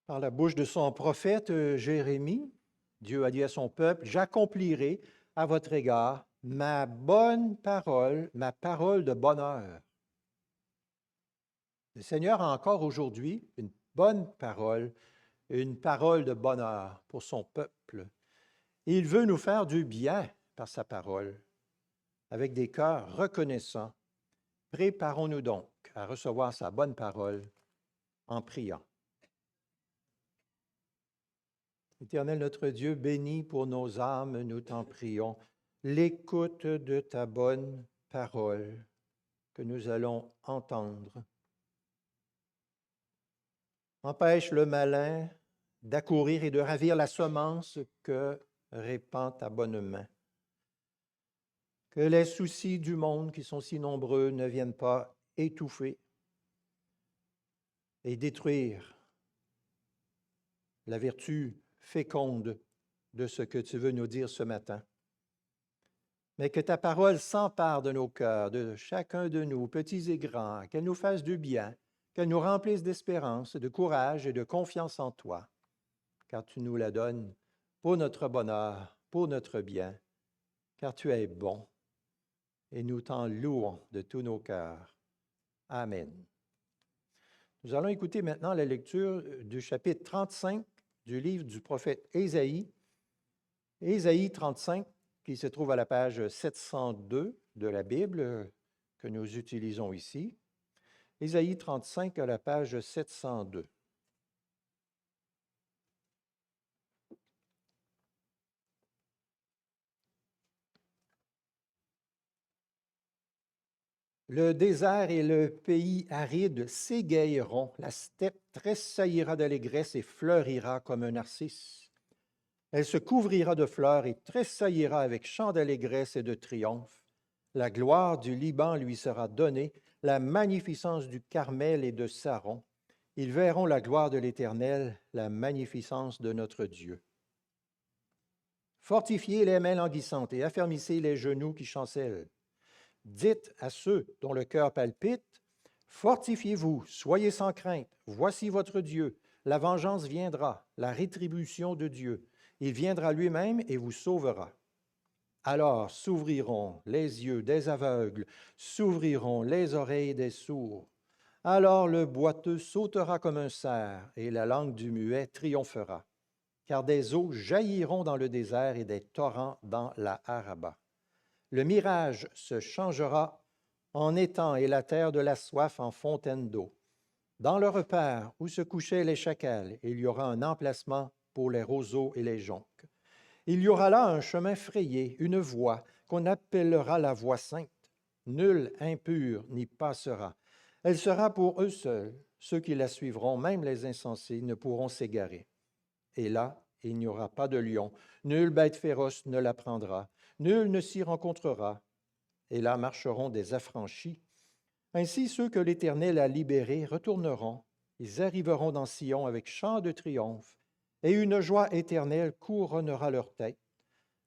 Par la bouche de son prophète Jérémie, Dieu a dit à son peuple, j'accomplirai à votre égard ma bonne parole, ma parole de bonheur. Le Seigneur a encore aujourd'hui une bonne parole, une parole de bonheur pour son peuple. Il veut nous faire du bien par sa parole. Avec des cœurs reconnaissants, préparons-nous donc à recevoir sa bonne parole en priant. Éternel notre Dieu, bénis pour nos âmes, nous t'en prions, l'écoute de ta bonne parole que nous allons entendre. Empêche le malin d'accourir et de ravir la semence que répand ta bonne main. Que les soucis du monde qui sont si nombreux ne viennent pas étouffer et détruire la vertu féconde de ce que tu veux nous dire ce matin. Mais que ta parole s'empare de nos cœurs, de chacun de nous, petits et grands, qu'elle nous fasse du bien, qu'elle nous remplisse d'espérance, de courage et de confiance en toi, car tu nous la donnes pour notre bonheur, pour notre bien, car tu es bon, et nous t'en louons de tous nos cœurs. Amen. Nous allons écouter maintenant la lecture du chapitre 35 du livre du prophète Ésaïe. Ésaïe 35, qui se trouve à la page 702 de la Bible que nous utilisons ici. Ésaïe 35 à la page 702. Le désert et le pays aride s'égayeront, la steppe tressaillira d'allégresse et fleurira comme un narcisse. Elle se couvrira de fleurs et tressaillira avec chants d'allégresse et de triomphe. La gloire du Liban lui sera donnée, la magnificence du Carmel et de Saron. Ils verront la gloire de l'Éternel, la magnificence de notre Dieu. Fortifiez les mains languissantes et affermissez les genoux qui chancellent. Dites à ceux dont le cœur palpite, fortifiez-vous, soyez sans crainte, voici votre Dieu. La vengeance viendra, la rétribution de Dieu. Il viendra lui-même et vous sauvera. Alors s'ouvriront les yeux des aveugles, s'ouvriront les oreilles des sourds. Alors le boiteux sautera comme un cerf et la langue du muet triomphera. Car des eaux jailliront dans le désert et des torrents dans la Araba. Le mirage se changera en étang et la terre de la soif en fontaine d'eau. Dans le repaire où se couchaient les chacals, il y aura un emplacement pour les roseaux et les joncs. Il y aura là un chemin frayé, une voie qu'on appellera la voie sainte. Nul impur n'y passera. Elle sera pour eux seuls. Ceux qui la suivront, même les insensés, ne pourront s'égarer. Et là, il n'y aura pas de lion. Nulle bête féroce ne la prendra. Nul ne s'y rencontrera. Et là marcheront des affranchis. Ainsi, ceux que l'Éternel a libérés retourneront. Ils arriveront dans Sion avec chant de triomphe, et une joie éternelle couronnera leur tête.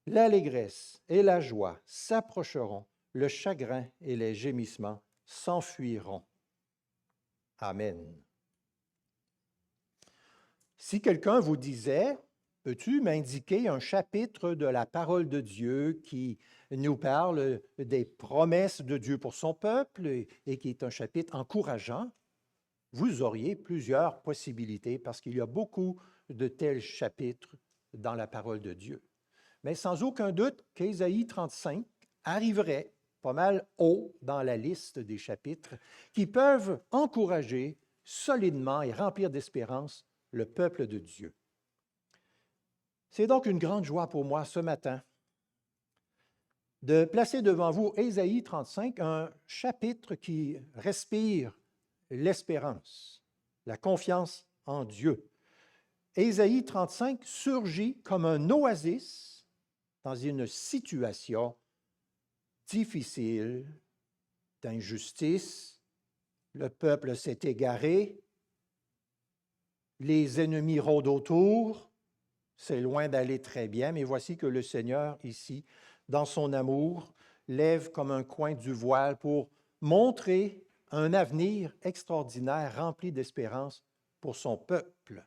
L'allégresse et la joie s'approcheront, le chagrin et les gémissements s'enfuiront. Amen. Si quelqu'un vous disait, peux-tu m'indiquer un chapitre de la parole de Dieu qui nous parle des promesses de Dieu pour son peuple et qui est un chapitre encourageant? Vous auriez plusieurs possibilités parce qu'il y a beaucoup de tels chapitres dans la parole de Dieu. Mais sans aucun doute qu'Ésaïe 35 arriverait pas mal haut dans la liste des chapitres qui peuvent encourager solidement et remplir d'espérance le peuple de Dieu. C'est donc une grande joie pour moi ce matin de placer devant vous Ésaïe 35, un chapitre qui respire l'espérance, la confiance en Dieu. Ésaïe 35 surgit comme un oasis dans une situation difficile d'injustice. Le peuple s'est égaré, les ennemis rôdent autour, c'est loin d'aller très bien, mais voici que le Seigneur, ici, dans son amour, lève comme un coin du voile pour montrer un avenir extraordinaire rempli d'espérance pour son peuple.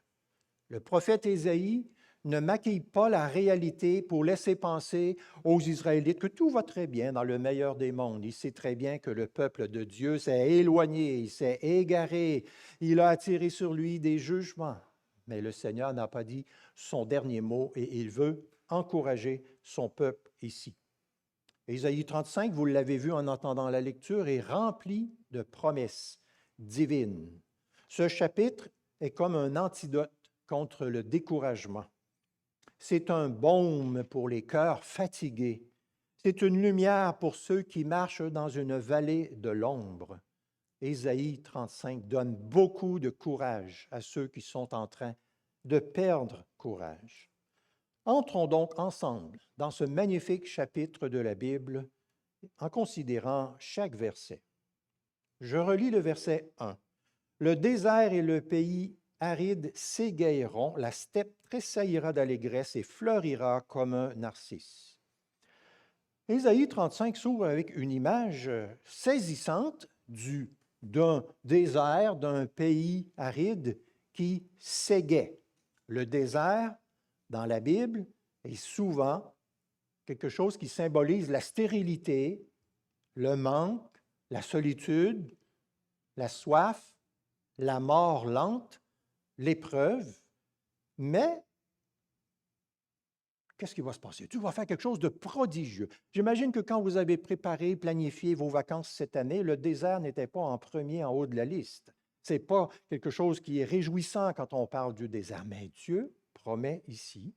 Le prophète Ésaïe ne maquille pas la réalité pour laisser penser aux Israélites que tout va très bien dans le meilleur des mondes. Il sait très bien que le peuple de Dieu s'est éloigné, il s'est égaré, il a attiré sur lui des jugements. Mais le Seigneur n'a pas dit son dernier mot et il veut encourager son peuple ici. Ésaïe 35, vous l'avez vu en entendant la lecture, est rempli de promesses divines. Ce chapitre est comme un antidote contre le découragement. C'est un baume pour les cœurs fatigués. C'est une lumière pour ceux qui marchent dans une vallée de l'ombre. Ésaïe 35 donne beaucoup de courage à ceux qui sont en train de perdre courage. Entrons donc ensemble dans ce magnifique chapitre de la Bible en considérant chaque verset. Je relis le verset 1. Le désert et le pays aride s'égayeront, la steppe tressaillira d'allégresse et fleurira comme un narcisse. Ésaïe 35 s'ouvre avec une image saisissante d'un désert, d'un pays aride qui s'égaie. Le désert, dans la Bible, est souvent quelque chose qui symbolise la stérilité, le manque, la solitude, la soif, la mort lente, l'épreuve. Mais qu'est-ce qui va se passer? Dieu va faire quelque chose de prodigieux. J'imagine que quand vous avez préparé, planifié vos vacances cette année, le désert n'était pas en premier en haut de la liste. Ce n'est pas quelque chose qui est réjouissant quand on parle du désert. Mais Dieu promet ici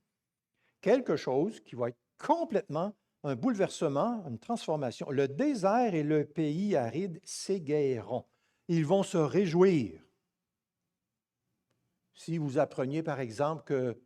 quelque chose qui va être complètement un bouleversement, une transformation. Le désert et le pays aride s'égayeront. Ils vont se réjouir. Si vous appreniez, par exemple, que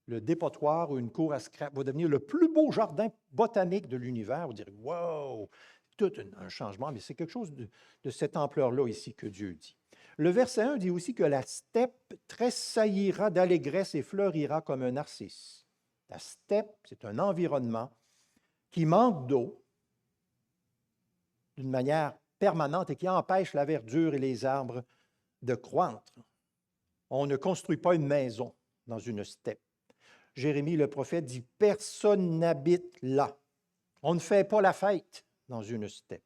le dépotoir ou une cour à scrap va devenir le plus beau jardin botanique de l'univers, vous direz « Wow! » Tout un changement, mais c'est quelque chose de cette ampleur-là ici que Dieu dit. Le verset 1 dit aussi que la steppe tressaillira d'allégresse et fleurira comme un narcisse. La steppe, c'est un environnement qui manque d'eau d'une manière permanente et qui empêche la verdure et les arbres de croître. On ne construit pas une maison dans une steppe. Jérémie le prophète dit « Personne n'habite là. On ne fait pas la fête dans une steppe. »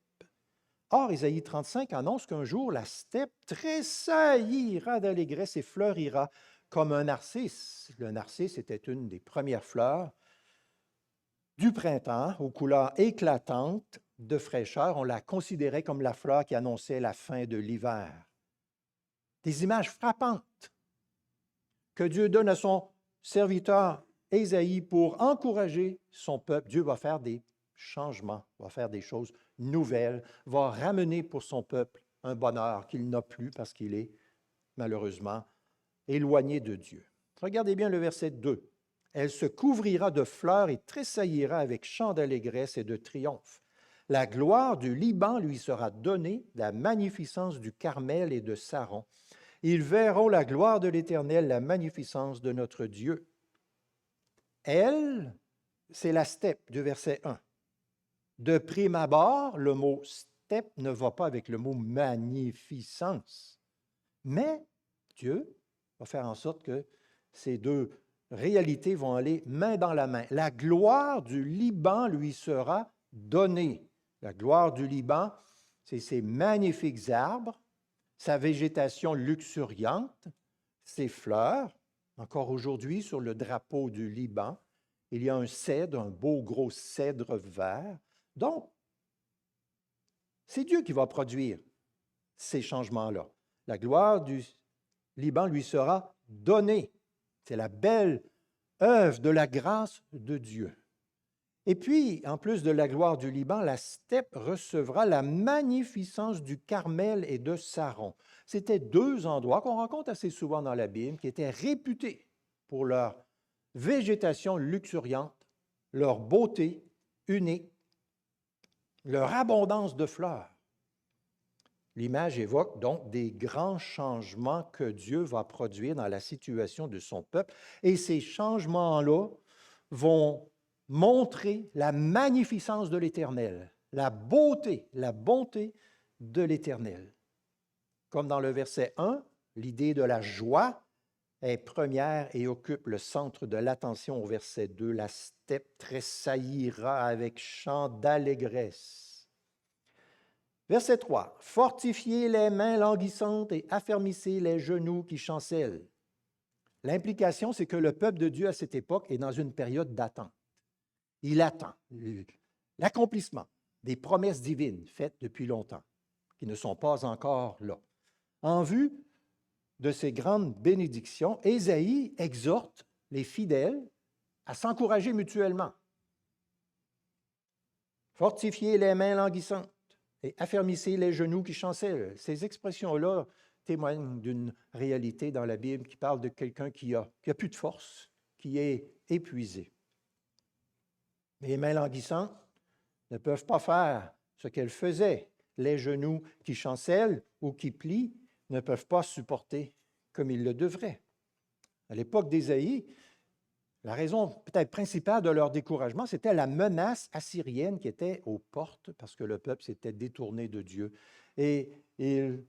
Or, Ésaïe 35 annonce qu'un jour, la steppe tressaillira d'allégresse et fleurira comme un narcisse. Le narcisse était une des premières fleurs du printemps, aux couleurs éclatantes de fraîcheur. On la considérait comme la fleur qui annonçait la fin de l'hiver. Des images frappantes que Dieu donne à son serviteur Ésaïe pour encourager son peuple. Dieu va faire des changements, va faire des choses nouvelles, va ramener pour son peuple un bonheur qu'il n'a plus parce qu'il est malheureusement éloigné de Dieu. Regardez bien le verset 2. Elle se couvrira de fleurs et tressaillira avec chants d'allégresse et de triomphe. La gloire du Liban lui sera donnée, la magnificence du Carmel et de Saron. Ils verront la gloire de l'Éternel, la magnificence de notre Dieu. Elle, c'est la steppe du verset 1. De prime abord, le mot steppe ne va pas avec le mot magnificence. Mais Dieu va faire en sorte que ces deux réalités vont aller main dans la main. La gloire du Liban lui sera donnée. La gloire du Liban, c'est ses magnifiques arbres, sa végétation luxuriante, ses fleurs. Encore aujourd'hui, sur le drapeau du Liban, il y a un cèdre, un beau gros cèdre vert. Donc, c'est Dieu qui va produire ces changements-là. La gloire du Liban lui sera donnée. C'est la belle œuvre de la grâce de Dieu. Et puis, en plus de la gloire du Liban, la steppe recevra la magnificence du Carmel et de Saron. C'était deux endroits qu'on rencontre assez souvent dans la Bible, qui étaient réputés pour leur végétation luxuriante, leur beauté unique, leur abondance de fleurs. L'image évoque donc des grands changements que Dieu va produire dans la situation de son peuple. Et ces changements-là vont montrer la magnificence de l'Éternel, la bonté de l'Éternel. Comme dans le verset 1, l'idée de la joie est première et occupe le centre de l'attention au verset 2. La steppe tressaillira avec chant d'allégresse. Verset 3. Fortifiez les mains languissantes et affermissez les genoux qui chancellent. L'implication, c'est que le peuple de Dieu à cette époque est dans une période d'attente. Il attend l'accomplissement des promesses divines faites depuis longtemps, qui ne sont pas encore là. En vue de ces grandes bénédictions, Ésaïe exhorte les fidèles à s'encourager mutuellement. Fortifiez les mains languissantes et affermissez les genoux qui chancellent. Ces expressions-là témoignent d'une réalité dans la Bible qui parle de quelqu'un qui a plus de force, qui est épuisé. Les mains languissantes ne peuvent pas faire ce qu'elles faisaient. Les genoux qui chancellent ou qui plient ne peuvent pas supporter comme ils le devraient. À l'époque d'Ésaïe, la raison peut-être principale de leur découragement, c'était la menace assyrienne qui était aux portes parce que le peuple s'était détourné de Dieu. Et ils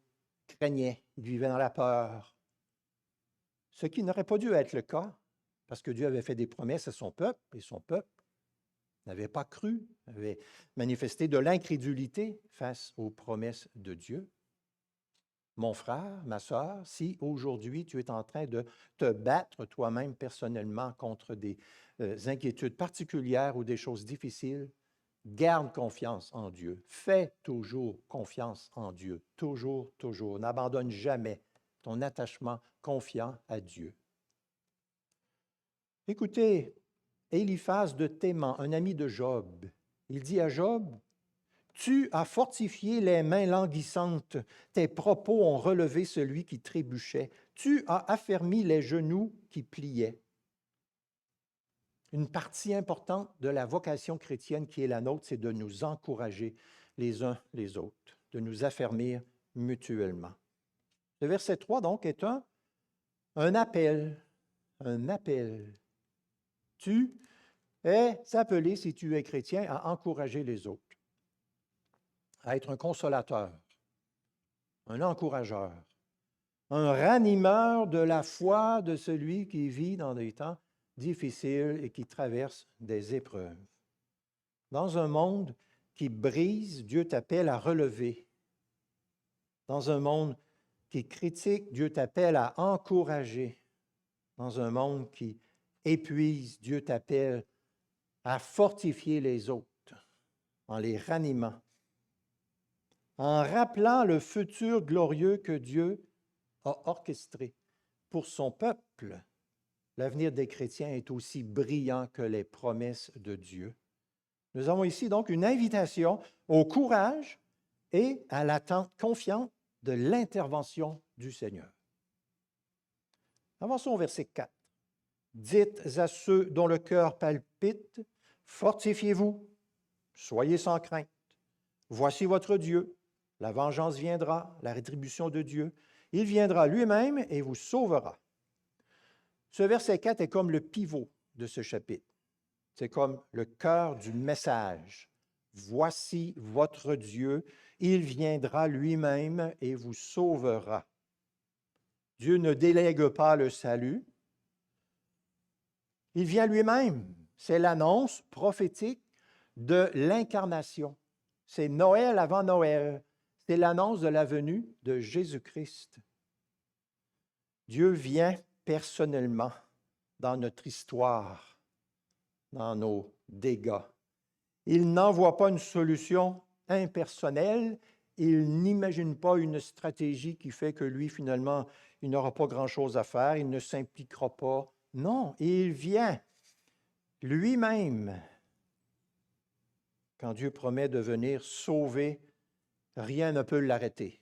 craignaient, ils vivaient dans la peur. Ce qui n'aurait pas dû être le cas parce que Dieu avait fait des promesses à son peuple et son peuple n'avait pas cru, avait manifesté de l'incrédulité face aux promesses de Dieu. Mon frère, ma sœur, si aujourd'hui tu es en train de te battre toi-même personnellement contre des inquiétudes particulières ou des choses difficiles, garde confiance en Dieu. Fais toujours confiance en Dieu. Toujours, toujours. N'abandonne jamais ton attachement confiant à Dieu. Écoutez, Éliphaz de Théman, un ami de Job, il dit à Job, « Tu as fortifié les mains languissantes, tes propos ont relevé celui qui trébuchait, tu as affermi les genoux qui pliaient. » Une partie importante de la vocation chrétienne qui est la nôtre, c'est de nous encourager les uns les autres, de nous affermir mutuellement. Le verset 3, donc, est un appel, un appel. Tu es appelé, si tu es chrétien, à encourager les autres, à être un consolateur, un encourageur, un ranimeur de la foi de celui qui vit dans des temps difficiles et qui traverse des épreuves. Dans un monde qui brise, Dieu t'appelle à relever. Dans un monde qui critique, Dieu t'appelle à encourager. Dans un monde qui épuise, Dieu t'appelle à fortifier les autres en les ranimant, en rappelant le futur glorieux que Dieu a orchestré pour son peuple. L'avenir des chrétiens est aussi brillant que les promesses de Dieu. Nous avons ici donc une invitation au courage et à l'attente confiante de l'intervention du Seigneur. Avançons au verset 4. Dites à ceux dont le cœur palpite, fortifiez-vous, soyez sans crainte. Voici votre Dieu. La vengeance viendra, la rétribution de Dieu. Il viendra lui-même et vous sauvera. Ce verset 4 est comme le pivot de ce chapitre. C'est comme le cœur du message. Voici votre Dieu. Il viendra lui-même et vous sauvera. Dieu ne délègue pas le salut. Il vient lui-même. C'est l'annonce prophétique de l'incarnation. C'est Noël avant Noël. C'est l'annonce de la venue de Jésus-Christ. Dieu vient personnellement dans notre histoire, dans nos dégâts. Il n'envoie pas une solution impersonnelle. Il n'imagine pas une stratégie qui fait que lui, finalement, il n'aura pas grand-chose à faire, il ne s'impliquera pas. Non, il vient lui-même. Quand Dieu promet de venir sauver, rien ne peut l'arrêter.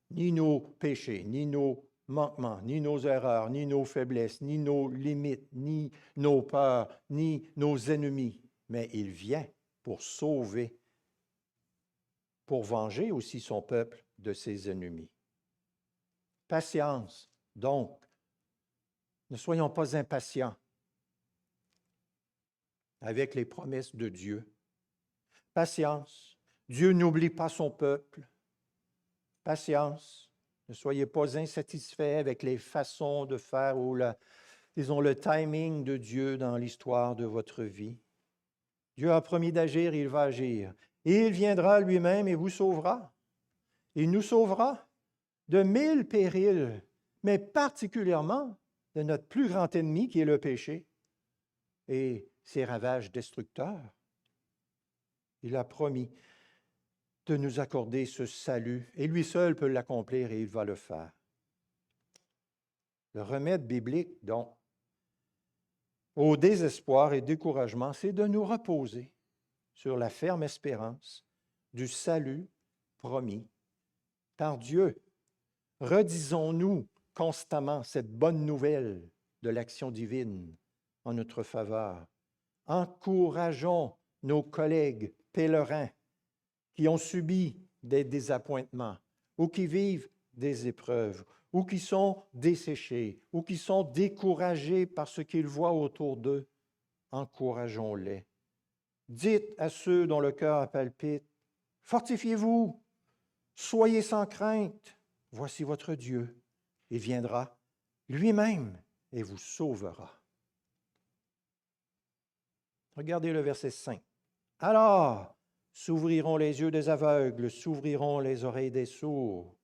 Ni nos péchés, ni nos manquements, ni nos erreurs, ni nos faiblesses, ni nos limites, ni nos peurs, ni nos ennemis. Mais il vient pour sauver, pour venger aussi son peuple de ses ennemis. Patience, donc. Ne soyons pas impatients avec les promesses de Dieu. Patience. Dieu n'oublie pas son peuple. Patience. Ne soyez pas insatisfaits avec les façons de faire ou disons, le timing de Dieu dans l'histoire de votre vie. Dieu a promis d'agir, il va agir. Et il viendra lui-même et vous sauvera. Il nous sauvera de 1000 périls, mais particulièrement de notre plus grand ennemi qui est le péché et ses ravages destructeurs. Il a promis de nous accorder ce salut et lui seul peut l'accomplir et il va le faire. Le remède biblique, donc, au désespoir et découragement, c'est de nous reposer sur la ferme espérance du salut promis par Dieu. Redisons-nous constamment cette bonne nouvelle de l'action divine en notre faveur. Encourageons nos collègues pèlerins qui ont subi des désappointements ou qui vivent des épreuves ou qui sont desséchés ou qui sont découragés par ce qu'ils voient autour d'eux. Encourageons-les. Dites à ceux dont le cœur palpite, « Fortifiez-vous, soyez sans crainte, voici votre Dieu. Il viendra lui-même et vous sauvera. » Regardez le verset 5. « Alors s'ouvriront les yeux des aveugles, s'ouvriront les oreilles des sourds. »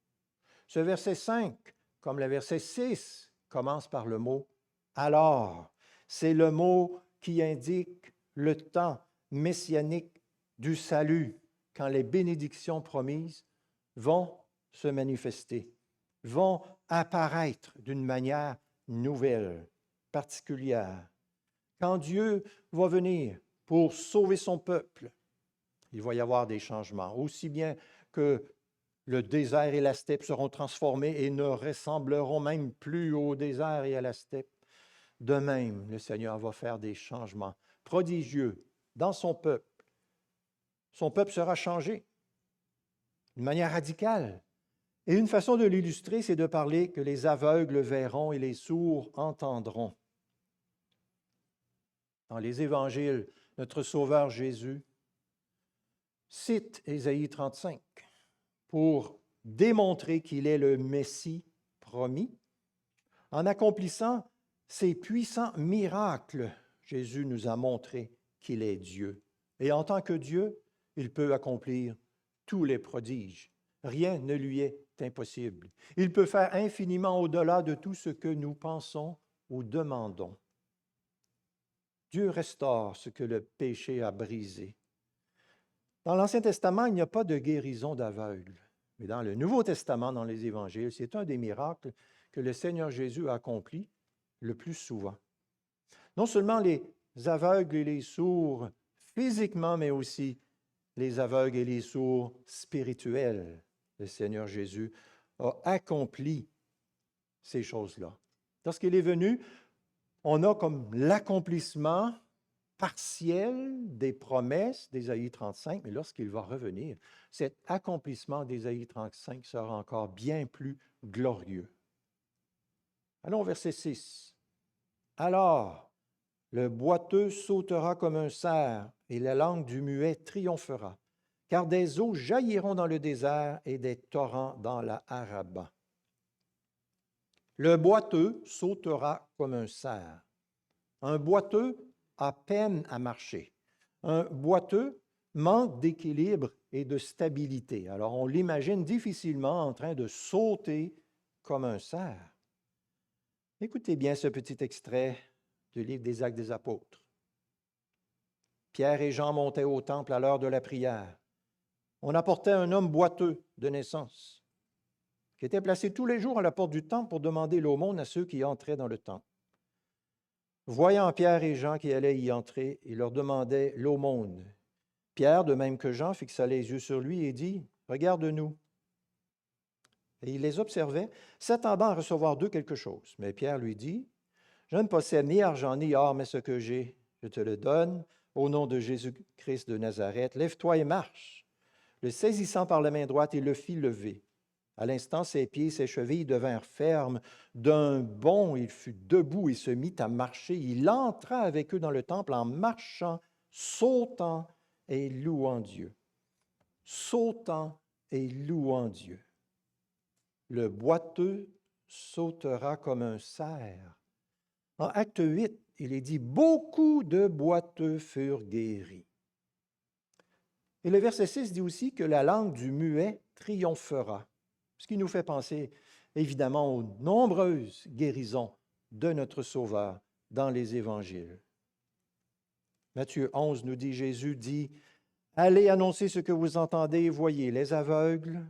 Ce verset 5, comme le verset 6, commence par le mot « alors ». C'est le mot qui indique le temps messianique du salut, quand les bénédictions promises vont se manifester, vont apparaître d'une manière nouvelle, particulière. Quand Dieu va venir pour sauver son peuple, il va y avoir des changements, aussi bien que le désert et la steppe seront transformés et ne ressembleront même plus au désert et à la steppe. De même, le Seigneur va faire des changements prodigieux dans son peuple. Son peuple sera changé d'une manière radicale. Et une façon de l'illustrer, c'est de parler que les aveugles verront et les sourds entendront. Dans les évangiles, notre Sauveur Jésus cite Ésaïe 35 pour démontrer qu'il est le Messie promis. En accomplissant ces puissants miracles, Jésus nous a montré qu'il est Dieu. Et en tant que Dieu, il peut accomplir tous les prodiges. Rien ne lui est impossible. Il peut faire infiniment au-delà de tout ce que nous pensons ou demandons. Dieu restaure ce que le péché a brisé. Dans l'Ancien Testament, il n'y a pas de guérison d'aveugles. Mais dans le Nouveau Testament, dans les Évangiles, c'est un des miracles que le Seigneur Jésus a accompli le plus souvent. Non seulement les aveugles et les sourds physiquement, mais aussi les aveugles et les sourds spirituels. Le Seigneur Jésus a accompli ces choses-là. Lorsqu'il est venu, on a comme l'accomplissement partiel des promesses d'Ésaïe 35, mais lorsqu'il va revenir, cet accomplissement d'Ésaïe 35 sera encore bien plus glorieux. Allons au verset 6. « Alors, le boiteux sautera comme un cerf, et la langue du muet triomphera, car des eaux jailliront dans le désert et des torrents dans la Araba. » Le boiteux sautera comme un cerf. Un boiteux a peine à marcher. Un boiteux manque d'équilibre et de stabilité. Alors, on l'imagine difficilement en train de sauter comme un cerf. Écoutez bien ce petit extrait du livre des Actes des Apôtres. Pierre et Jean montaient au temple à l'heure de la prière. On apportait un homme boiteux de naissance, qui était placé tous les jours à la porte du temple pour demander l'aumône à ceux qui entraient dans le temple. Voyant Pierre et Jean qui allaient y entrer, il leur demandait l'aumône. Pierre, de même que Jean, fixa les yeux sur lui et dit, « Regarde-nous. » Et il les observait, s'attendant à recevoir d'eux quelque chose. Mais Pierre lui dit, « Je ne possède ni argent ni or, mais ce que j'ai, je te le donne. Au nom de Jésus-Christ de Nazareth, lève-toi et marche. » Le saisissant par la main droite, il le fit lever. À l'instant, ses pieds et ses chevilles devinrent fermes. D'un bond, il fut debout et se mit à marcher. Il entra avec eux dans le temple en marchant, sautant et louant Dieu. Sautant et louant Dieu. le boiteux sautera comme un cerf. En Acte 8, il est dit, beaucoup de boiteux furent guéris. Et le verset 6 dit aussi que la langue du muet triomphera, ce qui nous fait penser évidemment aux nombreuses guérisons de notre Sauveur dans les évangiles. Matthieu 11 nous dit, Jésus dit, « Allez annoncer ce que vous entendez et voyez, les aveugles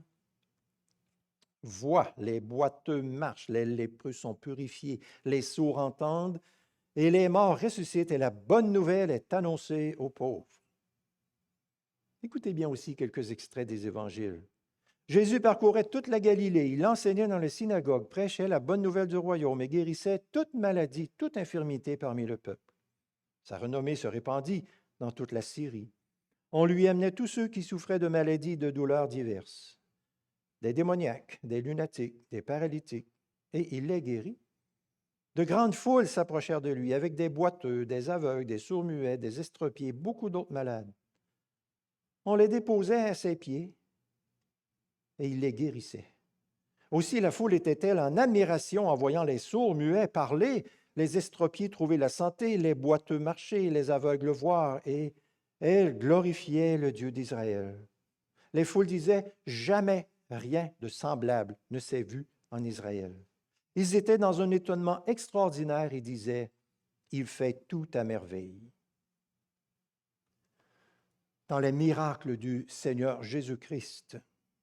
voient, les boiteux marchent, les lépreux sont purifiés, les sourds entendent, et les morts ressuscitent, et la bonne nouvelle est annoncée aux pauvres. » Écoutez bien aussi quelques extraits des évangiles. Jésus parcourait toute la Galilée, il enseignait dans les synagogues, prêchait la bonne nouvelle du royaume et guérissait toute maladie, toute infirmité parmi le peuple. Sa renommée se répandit dans toute la Syrie. On lui amenait tous ceux qui souffraient de maladies et de douleurs diverses, des démoniaques, des lunatiques, des paralytiques, et il les guérit. De grandes foules s'approchèrent de lui, avec des boiteux, des aveugles, des sourds-muets, des estropiés, beaucoup d'autres malades. On les déposait à ses pieds et il les guérissait. Aussi la foule était-elle en admiration en voyant les sourds-muets parler, les estropiés trouver la santé, les boiteux marcher, les aveugles voir, et elle glorifiait le Dieu d'Israël. Les foules disaient, « Jamais rien de semblable ne s'est vu en Israël. » Ils étaient dans un étonnement extraordinaire et disaient, « Il fait tout à merveille. » Dans les miracles du Seigneur Jésus-Christ,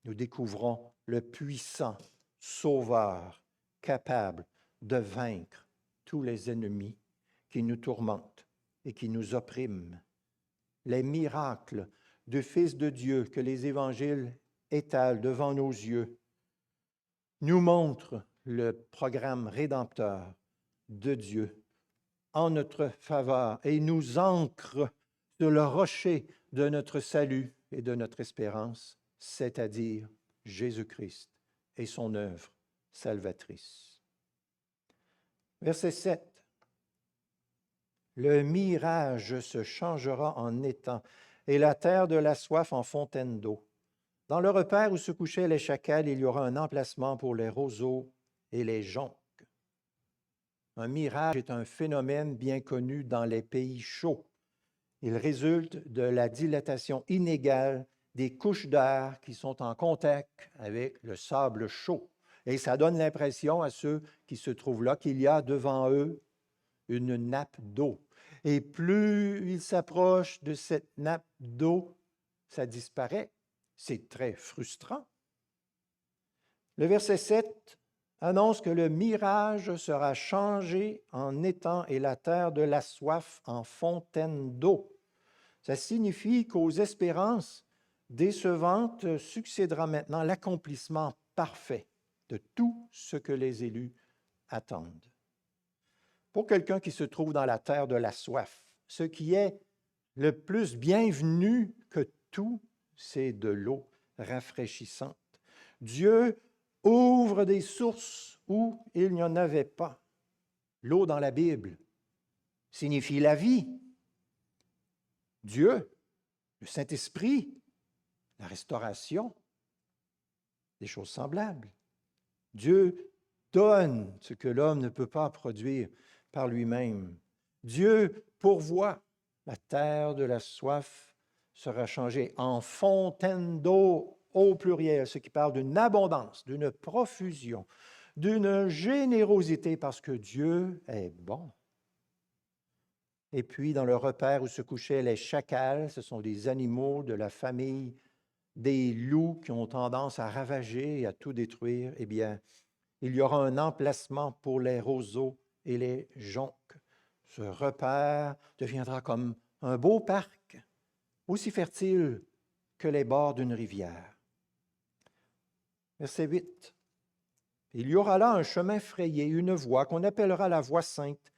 nous découvrons le puissant Sauveur capable de vaincre tous les ennemis qui nous tourmentent et qui nous oppriment. Les miracles du Fils de Dieu que les évangiles étalent devant nos yeux nous montrent le programme rédempteur de Dieu en notre faveur et nous ancrent sur le rocher de notre salut et de notre espérance, c'est-à-dire Jésus-Christ et son œuvre salvatrice. Verset 7. Le mirage se changera en étang et la terre de la soif en fontaine d'eau. Dans le repaire où se couchaient les chacals, il y aura un emplacement pour les roseaux et les joncs. Un mirage est un phénomène bien connu dans les pays chauds. Il résulte de la dilatation inégale des couches d'air qui sont en contact avec le sable chaud. Et ça donne l'impression à ceux qui se trouvent là qu'il y a devant eux une nappe d'eau. Et plus ils s'approchent de cette nappe d'eau, ça disparaît. C'est très frustrant. Le verset 7 annonce que le mirage sera changé en étang et la terre de la soif en fontaine d'eau. Ça signifie qu'aux espérances décevantes succédera maintenant l'accomplissement parfait de tout ce que les élus attendent. Pour quelqu'un qui se trouve dans la terre de la soif, ce qui est le plus bienvenu que tout, c'est de l'eau rafraîchissante. Dieu ouvre des sources où il n'y en avait pas. L'eau dans la Bible signifie la vie. Dieu, le Saint-Esprit, la restauration, des choses semblables. Dieu donne ce que l'homme ne peut pas produire par lui-même. Dieu pourvoit. La terre de la soif sera changée en fontaine d'eau au pluriel, ce qui parle d'une abondance, d'une profusion, d'une générosité parce que Dieu est bon. Et puis, dans le repaire où se couchaient les chacals, ce sont des animaux de la famille des loups qui ont tendance à ravager et à tout détruire. Eh bien, il y aura un emplacement pour les roseaux et les joncs. Ce repaire deviendra comme un beau parc, aussi fertile que les bords d'une rivière. Verset 8. Il y aura là un chemin frayé, une voie qu'on appellera la voie sainte.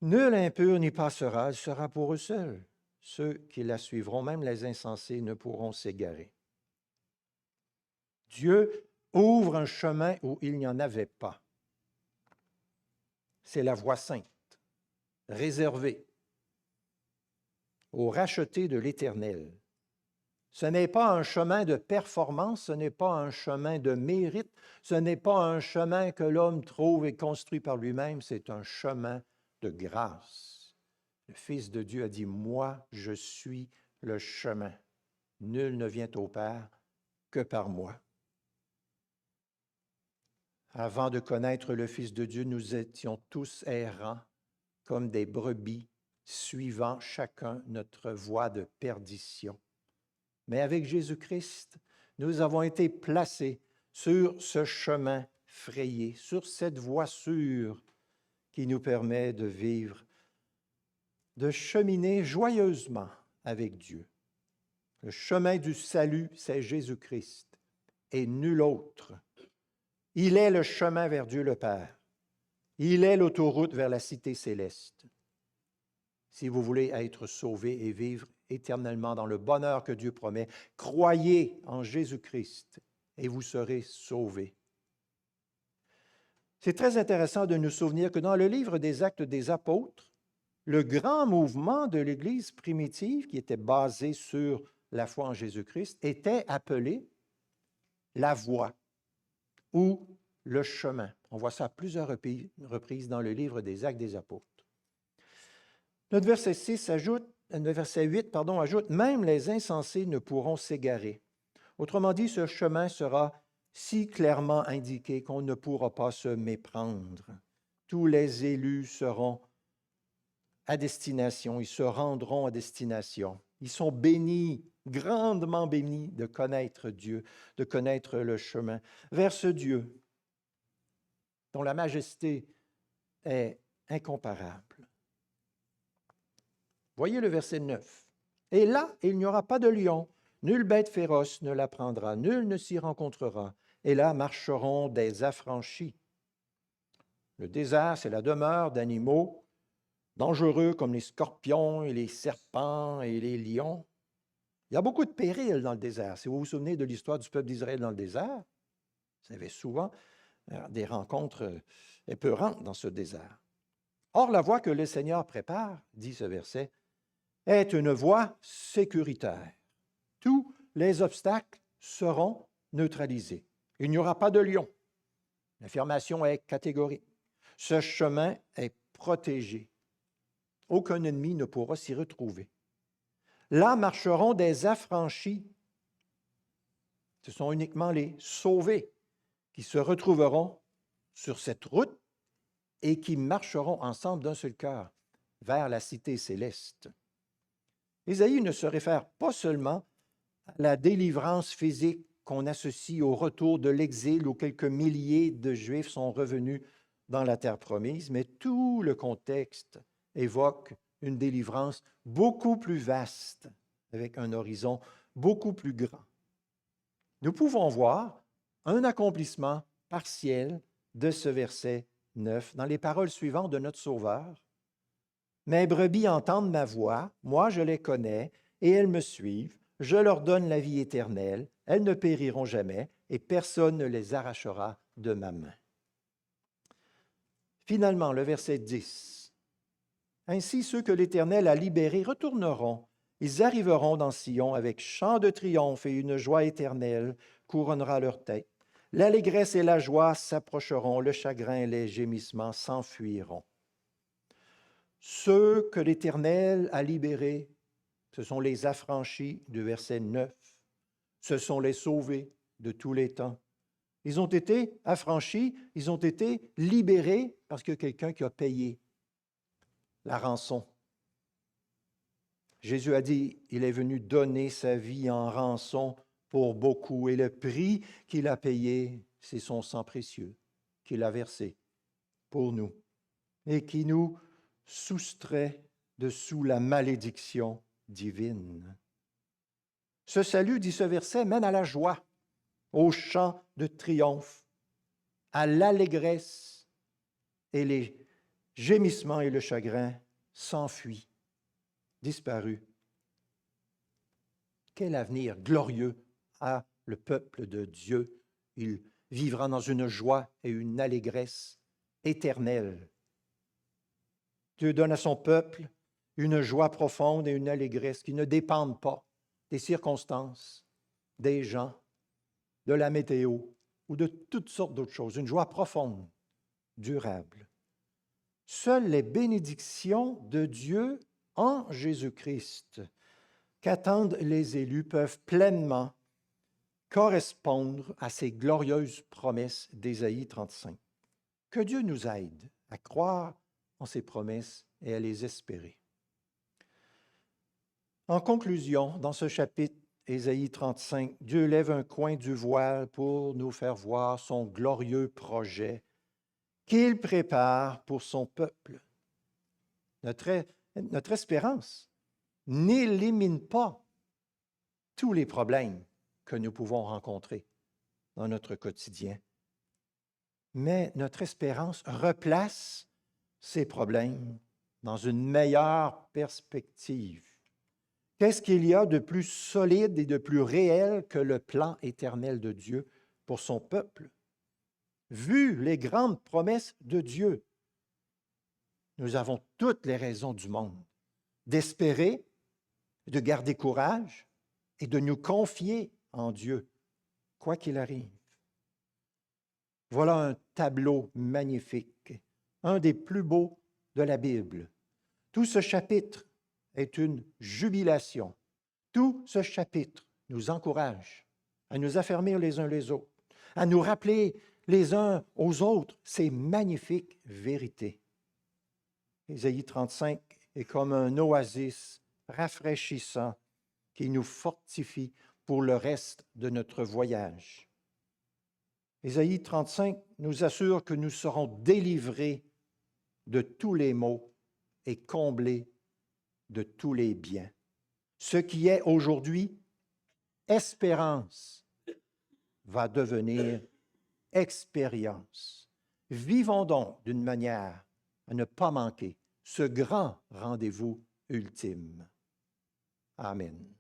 Nul impur n'y passera, elle sera pour eux seuls. Ceux qui la suivront, même les insensés, ne pourront s'égarer. Dieu ouvre un chemin où il n'y en avait pas. C'est la voie sainte, réservée aux rachetés de l'Éternel. Ce n'est pas un chemin de performance, ce n'est pas un chemin de mérite, ce n'est pas un chemin que l'homme trouve et construit par lui-même, c'est un chemin de grâce. Le Fils de Dieu a dit, moi, je suis le chemin. Nul ne vient au Père que par moi. Avant de connaître le Fils de Dieu, nous étions tous errants comme des brebis, suivant chacun notre voie de perdition. Mais avec Jésus-Christ, nous avons été placés sur ce chemin frayé, sur cette voie sûre qui nous permet de vivre, de cheminer joyeusement avec Dieu. Le chemin du salut, c'est Jésus-Christ et nul autre. Il est le chemin vers Dieu le Père. Il est l'autoroute vers la cité céleste. Si vous voulez être sauvés et vivre éternellement dans le bonheur que Dieu promet, croyez en Jésus-Christ et vous serez sauvés. C'est très intéressant de nous souvenir que dans le livre des Actes des Apôtres, le grand mouvement de l'Église primitive, qui était basé sur la foi en Jésus-Christ, était appelé la voie ou le chemin. On voit ça à plusieurs reprises dans le livre des Actes des Apôtres. Notre verset 8 ajoute « Même les insensés ne pourront s'égarer. » Autrement dit, ce chemin sera si clairement indiqué qu'on ne pourra pas se méprendre. Tous les élus seront à destination, ils se rendront à destination. Ils sont bénis, grandement bénis de connaître Dieu, de connaître le chemin vers ce Dieu dont la majesté est incomparable. Voyez le verset 9. « Et là, il n'y aura pas de lion, nulle bête féroce ne la prendra, nul ne s'y rencontrera. Et là marcheront des affranchis. » Le désert, c'est la demeure d'animaux dangereux comme les scorpions et les serpents et les lions. Il y a beaucoup de périls dans le désert. Si vous vous souvenez de l'histoire du peuple d'Israël dans le désert, vous avez souvent des rencontres épeurantes dans ce désert. Or, la voie que le Seigneur prépare, dit ce verset, est une voie sécuritaire. Tous les obstacles seront neutralisés. Il n'y aura pas de lion. L'affirmation est catégorique. Ce chemin est protégé. Aucun ennemi ne pourra s'y retrouver. Là marcheront des affranchis. Ce sont uniquement les sauvés qui se retrouveront sur cette route et qui marcheront ensemble d'un seul cœur vers la cité céleste. Ésaïe ne se réfère pas seulement à la délivrance physique qu'on associe au retour de l'exil où quelques milliers de Juifs sont revenus dans la terre promise, mais tout le contexte évoque une délivrance beaucoup plus vaste, avec un horizon beaucoup plus grand. Nous pouvons voir un accomplissement partiel de ce verset 9 dans les paroles suivantes de notre Sauveur. « Mes brebis entendent ma voix, moi je les connais, et elles me suivent. Je leur donne la vie éternelle, elles ne périront jamais, et personne ne les arrachera de ma main. » Finalement, le verset 10. « Ainsi ceux que l'Éternel a libérés retourneront. Ils arriveront dans Sion avec chant de triomphe et une joie éternelle couronnera leur tête. L'allégresse et la joie s'approcheront, le chagrin et les gémissements s'enfuiront. » Ceux que l'Éternel a libérés, ce sont les affranchis du verset 9. Ce sont les sauvés de tous les temps. Ils ont été affranchis, ils ont été libérés parce qu'il y a quelqu'un qui a payé la rançon. Jésus a dit, il est venu donner sa vie en rançon pour beaucoup et le prix qu'il a payé, c'est son sang précieux qu'il a versé pour nous et qui nous soustrait de sous la malédiction divine. Ce salut, dit ce verset, mène à la joie, au chant de triomphe, à l'allégresse, et les gémissements et le chagrin s'enfuient, disparus. Quel avenir glorieux a le peuple de Dieu. Il vivra dans une joie et une allégresse éternelle. Dieu donne à son peuple une joie profonde et une allégresse qui ne dépendent pas des circonstances, des gens, de la météo ou de toutes sortes d'autres choses. Une joie profonde, durable. Seules les bénédictions de Dieu en Jésus-Christ qu'attendent les élus peuvent pleinement correspondre à ces glorieuses promesses d'Ésaïe 35. Que Dieu nous aide à croire en ces promesses et à les espérer. En conclusion, dans ce chapitre, Ésaïe 35, Dieu lève un coin du voile pour nous faire voir son glorieux projet qu'il prépare pour son peuple. Notre espérance n'élimine pas tous les problèmes que nous pouvons rencontrer dans notre quotidien, mais notre espérance replace ces problèmes dans une meilleure perspective. Qu'est-ce qu'il y a de plus solide et de plus réel que le plan éternel de Dieu pour son peuple? Vu les grandes promesses de Dieu, nous avons toutes les raisons du monde d'espérer, de garder courage et de nous confier en Dieu, quoi qu'il arrive. Voilà un tableau magnifique, un des plus beaux de la Bible. Tout ce chapitre est une jubilation. Tout ce chapitre nous encourage à nous affermir les uns les autres, à nous rappeler les uns aux autres ces magnifiques vérités. Ésaïe 35 est comme un oasis rafraîchissant qui nous fortifie pour le reste de notre voyage. Ésaïe 35 nous assure que nous serons délivrés de tous les maux et comblés de tous les biens. Ce qui est aujourd'hui espérance va devenir expérience. Vivons donc d'une manière à ne pas manquer ce grand rendez-vous ultime. Amen.